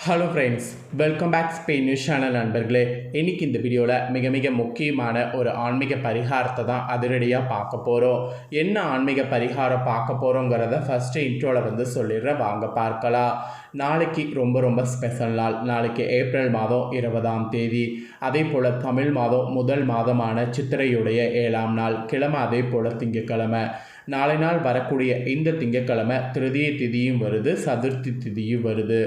Hello friends, welcome back Spain news channel நண்பர்களே. இன்றைக்கி இந்த வீடியோவில் மிக மிக முக்கியமான ஒரு ஆன்மீக பரிகாரத்தை தான் அதிரடியாக பார்க்க போகிறோம். என்ன ஆன்மீக பரிகாரம் பார்க்க போகிறோங்கிறத ஃபஸ்ட்டு இன்ட்ரோவில் சொல்லிடுறேன், வாங்க பார்க்கலாம். நாளைக்கு ரொம்ப ரொம்ப ஸ்பெஷல் நாள். நாளைக்கு ஏப்ரல் மாதம் 20ஆம் தேதி. அதே போல் தமிழ் மாதம் முதல் மாதமான சித்திரையுடைய 7ஆம் நாள் கிழமை, அதே போல் திங்கக்கிழமை. நாளை நாள் வரக்கூடிய இந்த திங்கக்கிழமை திருதிய திதியும் வருது, சதுர்த்தி திதியும் வருது.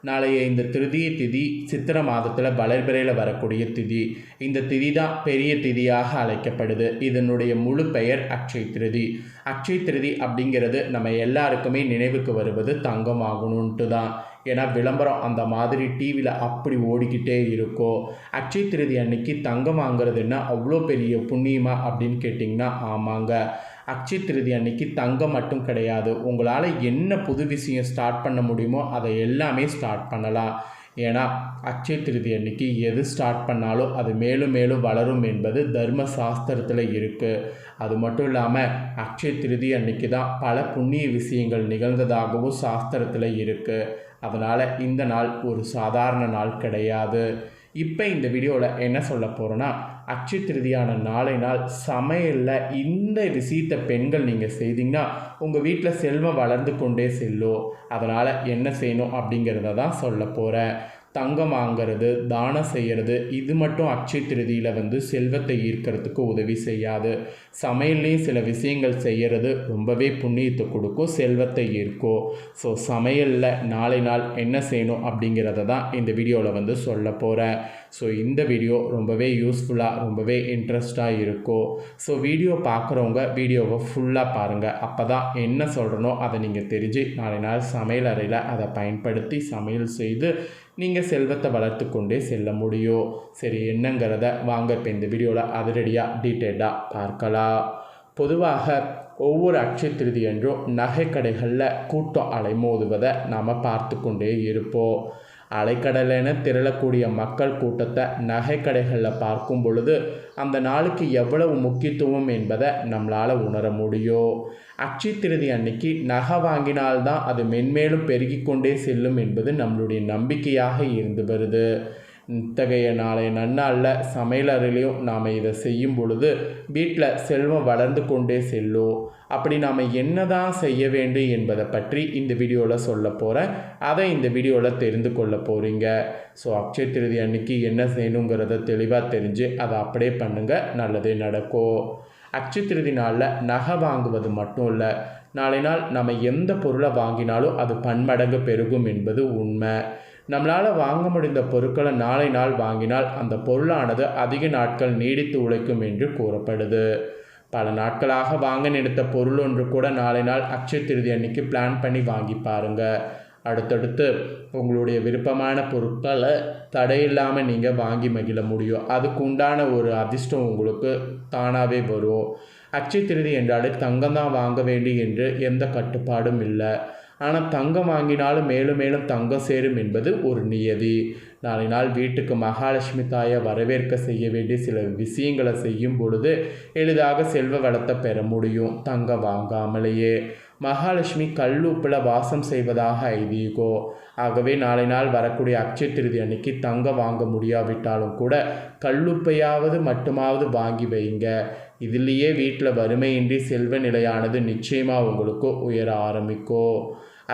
நாளைய இந்த திருதிய திதி சித்திரை மாதத்தில் வளர்பிறையில் வரக்கூடிய திதி. இந்த திதி தான் பெரிய திதியாக அழைக்கப்படுது. இதனுடைய முழு பெயர் அக்ஷய திருதி. அக்ஷய திருதி அப்படிங்கிறது நம்ம எல்லாருக்குமே நினைவுக்கு வருவது தங்கம் ஆகணுன்ட்டு தான். ஏன்னா விளம்பரம் அந்த மாதிரி டிவியில் அப்படி ஓடிக்கிட்டே இருக்கும். அக்ஷய திருதி அன்னைக்கு தங்கம் வாங்குறதுன்னா அவ்வளோ பெரிய புண்ணியமா அப்படின்னு கேட்டிங்கன்னா ஆமாங்க. அக்ஷய திருதி அன்னைக்கு தங்கம் மட்டும் கிடையாது, உங்களால் என்ன புது விஷயம் ஸ்டார்ட் பண்ண முடியுமோ அதை எல்லாமே ஸ்டார்ட் பண்ணலாம். ஏன்னா அக்ஷய திருதி அன்னைக்கு எது ஸ்டார்ட் பண்ணாலும் அது மேலும் மேலும் வளரும் என்பது தர்ம சாஸ்திரத்தில் இருக்குது. அது மட்டும் இல்லாமல் அக்ஷய திருதி அன்னைக்கு தான் பல புண்ணிய விஷயங்கள் நிகழ்ந்ததாகவும் சாஸ்திரத்தில் இருக்குது. அதனால் இந்த நாள் ஒரு சாதாரண நாள் கிடையாது. இப்போ இந்த வீடியோவில் என்ன சொல்ல போகிறோன்னா, அக்ஷய திருதியான நாளை நாள் சமையலில் இந்த விஷயத்தை பெண்கள் நீங்கள் செய்தீங்கன்னா உங்கள் வீட்டில் செல்வம் வளர்ந்து கொண்டே செல்லும். அதனால் என்ன செய்யணும் அப்படிங்கிறத தான் சொல்ல போகிறேன். தங்கம் வாங்கிறது, தானம் செய்கிறது, இது மட்டும் அக்ஷய திருதியில் செல்வத்தை ஈர்க்கிறதுக்கு உதவி செய்யாது. சமையல்லையும் சில விஷயங்கள் செய்கிறது ரொம்பவே புண்ணியத்தை கொடுக்கும், செல்வத்தை ஈர்க்கும். ஸோ சமையலில் நாளை நாள் என்ன செய்யணும் அப்படிங்கிறத தான் இந்த வீடியோவில் சொல்ல போகிறேன். ஸோ இந்த வீடியோ ரொம்பவே யூஸ்ஃபுல்லாக, ரொம்பவே இன்ட்ரெஸ்டாக இருக்கும். ஸோ வீடியோ பார்க்குறவங்க வீடியோவை ஃபுல்லாக பாருங்கள். அப்போ தான் என்ன சொல்கிறனோ அதை நீங்கள் தெரிஞ்சு நாளை நாள் சமையல் அறையில் அதை பயன்படுத்தி சமையல் செய்து நீங்கள் செல்வத்தை வளர்த்து கொண்டே செல்ல முடியும். சரி, என்னங்கிறத வாங்க இப்போ இந்த வீடியோவில் அதிரடியாக டீட்டெயிலாக பார்க்கலாம். பொதுவாக ஒவ்வொரு அக்ஷய திருதி என்றும் நகை கடைகளில் கூட்டம் அலைமோதுவதை நாம் பார்த்து கொண்டே இருப்போம். அலைக்கடலென திரளக்கூடிய மக்கள் கூட்டத்தை நகை கடைகளில் பார்க்கும் பொழுது அந்த நாளுக்கு எவ்வளவு முக்கியத்துவம் என்பதை நம்மளால் உணர முடியும். அக்ஷய திருதி அன்னைக்கு நகை வாங்கினால்தான் அது மென்மேலும் பெருகி கொண்டே செல்லும் என்பது நம்மளுடைய நம்பிக்கையாக இருந்து வருது. இத்தகைய நாளைய நன்னாளில் சமையலறையிலையும் நாம் இதை செய்யும் பொழுது வீட்டில் செல்வம் வளர்ந்து கொண்டே செல்லும். அப்படி நாம் என்ன தான் செய்ய வேண்டும் என்பதை பற்றி இந்த வீடியோவில் சொல்ல போகிறேன். அதை இந்த வீடியோவில் தெரிந்து கொள்ள போகிறீங்க. ஸோ அக்ஷய திருதி அன்னைக்கு என்ன செய்யணுங்கிறத தெளிவாக தெரிஞ்சு அதை அப்படியே பண்ணுங்கள், நல்லதே நடக்கும். அக்ஷய திருதி நாளில் நகை வாங்குவது மட்டும் இல்லை, நாளை நாள் நம்ம எந்த பொருளை வாங்கினாலும் அது பன்மடங்கு பெருகும் என்பது உண்மை. நம்மளால் வாங்க முடிந்த பொருட்களை நாளை நாள் வாங்கினால் அந்த பொருளானது அதிக நாட்கள் நீடித்து உழைக்கும் என்று கூறப்படுது. பல நாட்களாக வாங்க நினைத்த பொருள் ஒன்று கூட நாளை நாள் அக்ஷய திருதி அன்னைக்கு பிளான் பண்ணி வாங்கி பாருங்கள். அடுத்தடுத்து உங்களுடைய விருப்பமான பொருட்களை தடையில்லாமல் நீங்கள் வாங்கி மகிழ முடியும். அதுக்கு உண்டான ஒரு அதிர்ஷ்டம் உங்களுக்கு தானாகவே வரும். அக்ஷய திருதி என்றாலே தங்கம் தான் வாங்க வேண்டும் என்று எந்த கட்டுப்பாடும் இல்லை. ஆனால் தங்கம் வாங்கினாலும் மேலும் மேலும் தங்கம் சேரும் என்பது ஒரு நியதி. நாளை நாள் வீட்டுக்கு மகாலட்சுமி தாயை வரவேற்க செய்ய வேண்டிய சில விஷயங்களை செய்யும் பொழுது எளிதாக செல்வ வளத்தை பெற முடியும் தங்கம் வாங்காமலேயே. மகாலட்சுமி கல்லுப்பில் வாசம் செய்வதாக ஐதீகம். ஆகவே நாளை நாள் வரக்கூடிய அக்ஷய திருதி அன்னைக்கு தங்கம் வாங்க முடியாவிட்டாலும் கூட கல்லுப்பையாவது மட்டுமாவது வாங்கி வைங்க. இதிலேயே வீட்டில் வறுமையின்றி செல்வ நிலையானது நிச்சயமாக உங்களுக்கு உயர ஆரம்பிக்கும்.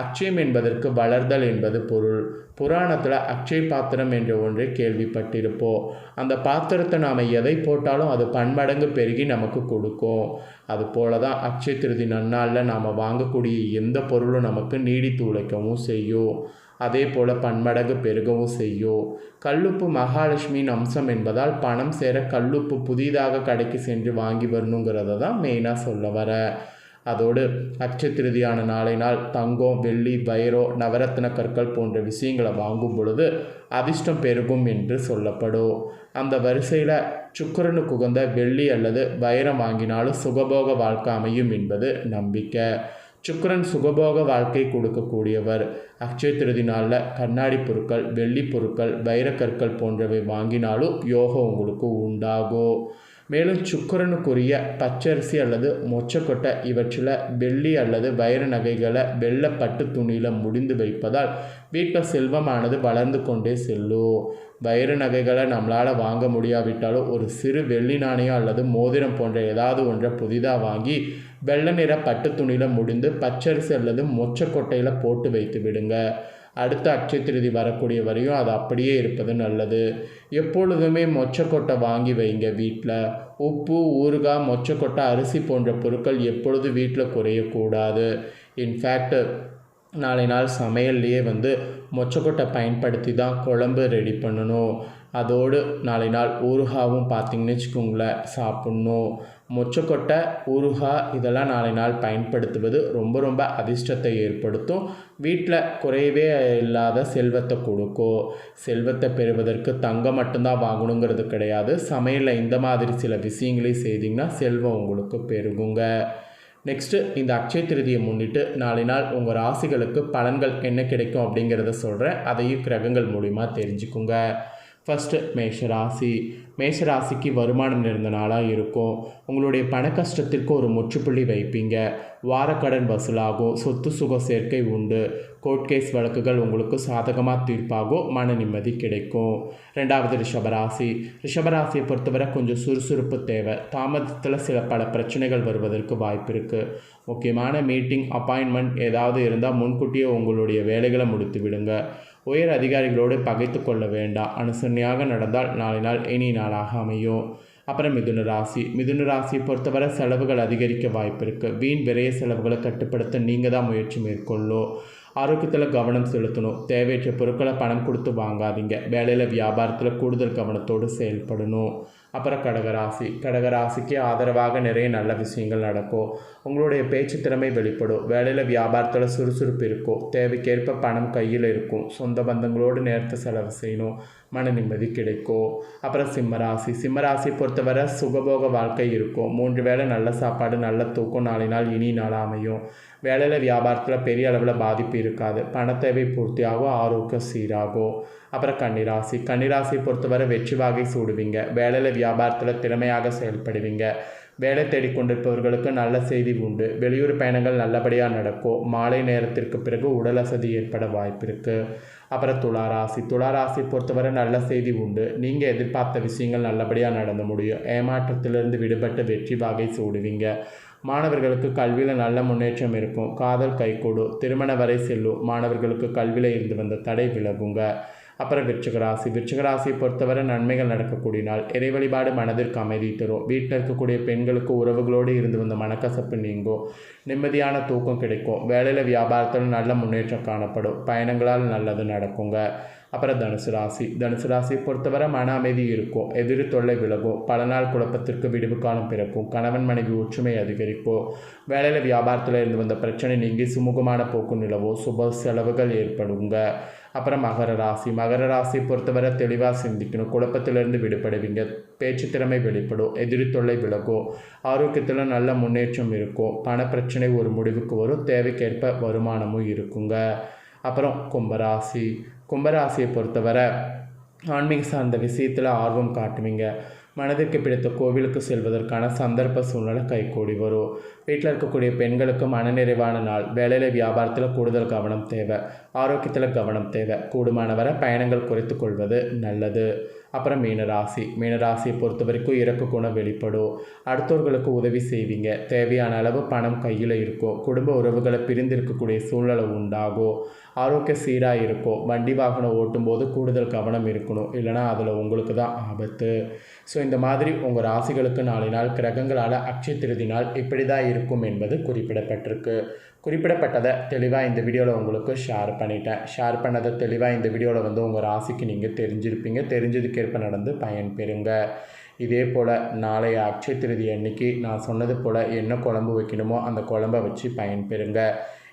அக்ஷயம் என்பதற்கு வளர்தல் என்பது பொருள். புராணத்தில் அக்ஷய பாத்திரம் என்ற ஒன்றை கேள்விப்பட்டிருப்போம். அந்த பாத்திரத்தை நாம் எதை போட்டாலும் அது பன்மடங்கு பெருகி நமக்கு கொடுக்கும். அதுபோல தான் அக்ஷய திருதி நன்னாளில் நாம் வாங்கக்கூடிய எந்த பொருளும் நமக்கு நீடித்து உழைக்கவும் செய்யும். அதே போல் பன்மடங்கு பெருகவும் செய்யும். கல்லுப்பு மகாலட்சுமியின் அம்சம் என்பதால் பணம் சேர கல்லுப்பு புதிதாக கடைக்கு சென்று வாங்கி வரணுங்கிறத தான் மெயினாக சொல்ல வர. அதோடு அக்ஷய திருதியான நாளை நாள் தங்கம், வெள்ளி, வைரம், நவரத்ன கற்கள் போன்ற விஷயங்களை வாங்கும் பொழுது அதிர்ஷ்டம் பெருகும் என்று சொல்லப்படும். அந்த வரிசையில் சுக்கிரனுக்கு உகந்த வெள்ளி அல்லது வைரம் வாங்கினாலும் சுகபோக வாழ்க்கை அமையும் என்பது நம்பிக்கை. சுக்கிரன் சுகபோக வாழ்க்கை கொடுக்கக்கூடியவர். அக்ஷய திருதி நாளில் கண்ணாடி பொருட்கள், வெள்ளி பொருட்கள், வைரக்கற்கள் போன்றவை வாங்கினாலும் யோகம் உங்களுக்கு உண்டாகும். மேலும் சுக்கிரனுக்குரிய பச்சரிசி அல்லது மொச்சக்கொட்டை இவற்றில் வெள்ளி அல்லது வைர நகைகளை வெள்ளை பட்டு துணியில் முடிந்து வைப்பதால் வீட்டில் செல்வமானது வளர்ந்து கொண்டே செல்லும். வைர நகைகளை நம்மளால் வாங்க முடியாவிட்டாலும் ஒரு சிறு வெள்ளி நாணயம் அல்லது மோதிரம் போன்ற ஏதாவது ஒன்றை புதிதாக வாங்கி வெள்ளை நிற பட்டு துணியில் முடிந்து பச்சரிசி அல்லது மொச்சக்கொட்டையில் போட்டு வைத்து விடுங்க. அடுத்த அட்சய திருதி வரக்கூடிய வரையும் அது அப்படியே இருப்பது நல்லது. எப்பொழுதுமே மொச்சக்கொட்டை வாங்கி வைங்க. வீட்டில் உப்பு, ஊறுகாய், மொச்சக்கொட்டை, அரிசி போன்ற பொருட்கள் எப்பொழுது வீட்டில் குறையக்கூடாது. இன்ஃபேக்ட் நாளை நாள் சமையல்லையே மொச்சக்கொட்டை பயன்படுத்தி தான் குழம்பு ரெடி பண்ணணும். அதோடு நாளை நாள் ஊறுகாவும் பார்த்திங்கன்னு வச்சுக்கோங்களேன் சாப்பிட்ணும். மொச்சக்கொட்டை, ஊறுகாய் இதெல்லாம் நாளை நாள் பயன்படுத்துவது ரொம்ப ரொம்ப அதிர்ஷ்டத்தை ஏற்படுத்தும். வீட்டில் குறையவே இல்லாத செல்வத்தை கொடுக்கும். செல்வத்தை பெறுவதற்கு தங்கம் மட்டும்தான் வாங்கணுங்கிறது கிடையாது. சமையலில் இந்த மாதிரி சில விஷயங்களையும் செய்திங்கன்னா செல்வம் உங்களுக்கு பெருகுங்க. நெக்ஸ்ட்டு இந்த அட்சய திருதியை முன்னிட்டு நாளை நாள் உங்கள் ராசிகளுக்கு பலன்கள் என்ன கிடைக்கும் அப்படிங்கிறத சொல்கிறேன். அதையும் கிரகங்கள் மூலிமா தெரிஞ்சுக்குங்க. ஃபஸ்ட்டு மேஷராசி. மேஷராசிக்கு வருமானம் நிறைந்த நாளாக இருக்கும். உங்களுடைய பண கஷ்டத்திற்கு ஒரு முற்றுப்புள்ளி வைப்பீங்க. வாரக்கடன் வசூலாகும். சொத்து சுக சேர்க்கை உண்டு. கோர்ட் கேஸ் வழக்குகள் உங்களுக்கு சாதகமாக தீர்ப்பாகும். மன நிம்மதி கிடைக்கும். ரெண்டாவது ரிஷபராசி. ரிஷபராசியை பொறுத்தவரை கொஞ்சம் சுறுசுறுப்பு தேவை. தாமதத்தில் சில பல பிரச்சனைகள் வருவதற்கு வாய்ப்பு இருக்குது. முக்கியமான மீட்டிங், அப்பாயின்மெண்ட் ஏதாவது இருந்தால் முன்கூட்டியே உங்களுடைய வேலைகளை முடித்து விடுங்க. உயர் அதிகாரிகளோடு பகைத்து கொள்ள வேண்டாம். அனுசரணையாக நடந்தால் நாளை நாள் இனி நாளாக அமையும். அப்புறம் மிதுன ராசி. மிதுன ராசியை பொறுத்தவரை செலவுகள் அதிகரிக்க வாய்ப்பு இருக்குது. வீண் விரைய செலவுகளை கட்டுப்படுத்த நீங்கள் தான் முயற்சி மேற்கொள்ளும். ஆரோக்கியத்தில் கவனம் செலுத்தணும். தேவையற்ற பொருட்களை பணம் கொடுத்து வாங்காதீங்க. வேலையில் வியாபாரத்தில் கூடுதல் கவனத்தோடு செயல்படணும். அப்புறம் கடகராசி. கடகராசிக்கு ஆதரவாக நிறைய நல்ல விஷயங்கள் நடக்கும். உங்களுடைய பேச்சு திறமை வெளிப்படும். வேலையில் வியாபாரத்தில் சுறுசுறுப்பு இருக்கும். தேவைக்கேற்ப பணம் கையில் இருக்கும். சொந்த பந்தங்களோடு நேரத்தை செலவு செய்யணும். மன நிம்மதி கிடைக்கும். அப்புறம் சிம்மராசி. சிம்மராசியை பொறுத்தவரை சுகபோக வாழ்க்கை இருக்கும். 3 வேளை நல்ல சாப்பாடு, நல்ல தூக்கம், நாளை நாள் இனி நாளாக அமையும். வேலையில் வியாபாரத்தில் பெரிய அளவில் பாதிப்பு இருக்காது. பண தேவை பூர்த்தியாகும். ஆரோக்கியம் சீராகும். அப்புறம் கன்னிராசி. கன்னிராசியை பொறுத்தவரை வெற்றி வாகை சூடுவீங்க. வேலையில் வியாபாரத்தில் திறமையாக செயல்படுவீங்க. வேலை தேடிக்கொண்டிருப்பவர்களுக்கு நல்ல செய்தி உண்டு. வெளியூர் பயணங்கள் நல்லபடியாக நடக்கும். மாலை நேரத்திற்கு பிறகு உடல் அசதி ஏற்பட வாய்ப்பு இருக்குது. அப்புறம் துளாராசி. துளாராசி பொறுத்தவரை நல்ல செய்தி உண்டு. நீங்கள் எதிர்பார்த்த விஷயங்கள் நல்லபடியாக நடந்து முடியும். ஏமாற்றத்திலிருந்து விடுபட்டு வெற்றி வாகை சூடுவீங்க. மாணவர்களுக்கு கல்வியில் நல்ல முன்னேற்றம் இருக்கும். காதல் கைகூடும். திருமண வரை செல்லும். மாணவர்களுக்கு கல்வியில் இருந்து வந்த தடை விலகுங்க. அப்புறம் விருச்சிகராசி. விருச்சிகராசியை பொறுத்தவரை நன்மைகள் நடக்கக்கூடிய நாள். இறை வழிபாடு மனதிற்கு அமைதி தரும். வீட்டில் இருக்கக்கூடிய பெண்களுக்கு உறவுகளோடு இருந்து வந்த மனக்கசப்பு நீங்கும். நிம்மதியான தூக்கம் கிடைக்கும். வேலையில் வியாபாரத்தில் நல்ல முன்னேற்றம் காணப்படும். பயணங்களால் நல்லது நடக்குங்க. அப்புறம் தனுசு ராசி. தனுசு ராசியை பொறுத்தவரை மன அமைதி இருக்கும். எதிரி தொல்லை விலகும். பல நாள் குழப்பத்திற்கு விடுவு காலம் பிறக்கும். கணவன் மனைவி ஒற்றுமை அதிகரிக்கும். வேலையில் வியாபாரத்தில் இருந்து வந்த பிரச்சனை நீங்கி சுமூகமான போக்கு நிலவும். சுப செலவுகள் ஏற்படுங்க. அப்புறம் மகர ராசி. மகர ராசியை பொறுத்தவரை தெளிவாக சிந்திக்கணும். குழப்பத்திலிருந்து விடுபடுவீங்க. பேச்சு திறமை வெளிப்படும். எதிரி தொல்லை விலகும். ஆரோக்கியத்தில் நல்ல முன்னேற்றம் இருக்கும். பண பிரச்சனை ஒரு முடிவுக்கு வரும். தேவைக்கேற்ப வருமானமும் இருக்குங்க. அப்புறம் கும்பராசி. கும்பராசியை பொறுத்தவரை ஆன்மீக சார்ந்த விஷயத்தில் ஆர்வம் காட்டுவீங்க. மனதிற்கு பிடித்த கோவிலுக்கு செல்வதற்கான சந்தர்ப்ப சூழ்நிலை கைகூடி வரும். வீட்டில் இருக்கக்கூடிய பெண்களுக்கு மனநிறைவான நாள். வேலையில் வியாபாரத்தில் கூடுதல் கவனம் தேவை. ஆரோக்கியத்தில் கவனம் தேவை. கூடுமானவரை பயணங்கள் குறைத்து கொள்வது நல்லது. அப்புறம் மீனராசி. மீனராசியை பொறுத்த வரைக்கும் இறக்க குணம் வெளிப்படும். அடுத்தவர்களுக்கு உதவி செய்வீங்க. தேவையான அளவு பணம் கையில் இருக்கும். குடும்ப உறவுகளை பிரிந்திருக்கக்கூடிய சூழ்நிலை உண்டாகும். ஆரோக்கியம் சீராக இருக்கும். வண்டி வாகனம் ஓட்டும்போது கூடுதல் கவனம் இருக்கணும். இல்லைனா அதில் உங்களுக்கு தான் ஆபத்து. ஸோ இந்த மாதிரி உங்கள் ராசிகளுக்கு நாளை நாள் கிரகங்களால் அட்சய திருதி நாள் இப்படி தான் இருக்கும் என்பது குறிப்பிடப்பட்டிருக்கு. குறிப்பிடப்பட்டதை தெளிவாக இந்த வீடியோவில் உங்களுக்கு ஷேர் பண்ணிட்டேன். ஷேர் பண்ணதை தெளிவாக இந்த வீடியோவில் உங்கள் ராசிக்கு நீங்கள் தெரிஞ்சிருப்பீங்க. தெரிஞ்சதுக்கேற்ப நடந்து பயன்பெறுங்க. இதே போல் நாளைய அட்சய திருதி அன்னைக்கு நான் சொன்னது போல் என்ன குழம்பு வைக்கணுமோ அந்த குழம்பை வச்சு பயன்பெறுங்க.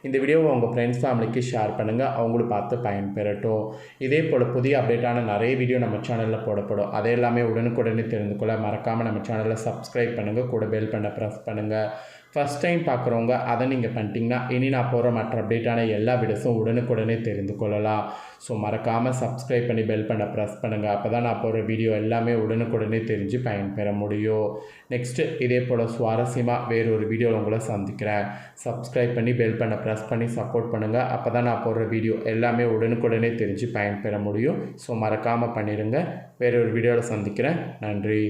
இந்த வீடியோவை உங்கள் ஃப்ரெண்ட்ஸ் ஃபேமிலிக்கு ஷேர் பண்ணுங்கள். அவங்களும் பார்த்து பயன்பெறட்டும். இதே போல் புதிய அப்டேட்டான நிறைய வீடியோ நம்ம சேனலில் போடப்படும். அதை எல்லாமே உடனுக்குடனே தெரிந்து கொள்ள மறக்காமல் நம்ம சேனலில் சப்ஸ்கிரைப் பண்ணுங்கள். கூட பெல் பண்ண ப்ரெஸ் பண்ணுங்கள். ஃபஸ்ட் டைம் பார்க்குறவங்க அதை நீங்கள் பண்ணிட்டீங்கன்னா இனி நான் போகிற மற்ற அப்டேட்டான எல்லா வீடியோஸும் உடனுக்குடனே தெரிந்து கொள்ளலாம். ஸோ மறக்காமல் சப்ஸ்கிரைப் பண்ணி பெல் பண்ண ப்ரெஸ் பண்ணுங்கள். அப்போ தான் நான் போகிற வீடியோ எல்லாமே உடனுக்குடனே தெரிஞ்சு பயன்பெற முடியும். நெக்ஸ்ட்டு இதே போல் சுவாரஸ்யமாக வேறொரு வீடியோவில் உங்களை சந்திக்கிறேன். சப்ஸ்கிரைப் பண்ணி பெல் பண்ண ப்ரெஸ் பண்ணி சப்போர்ட் பண்ணுங்கள். அப்போ தான் நான் போடுற வீடியோ எல்லாமே உடனுக்குடனே தெரிஞ்சு பயன்பெற முடியும். ஸோ மறக்காமல் பண்ணிடுங்க. வேறொரு வீடியோவில் சந்திக்கிறேன். நன்றி.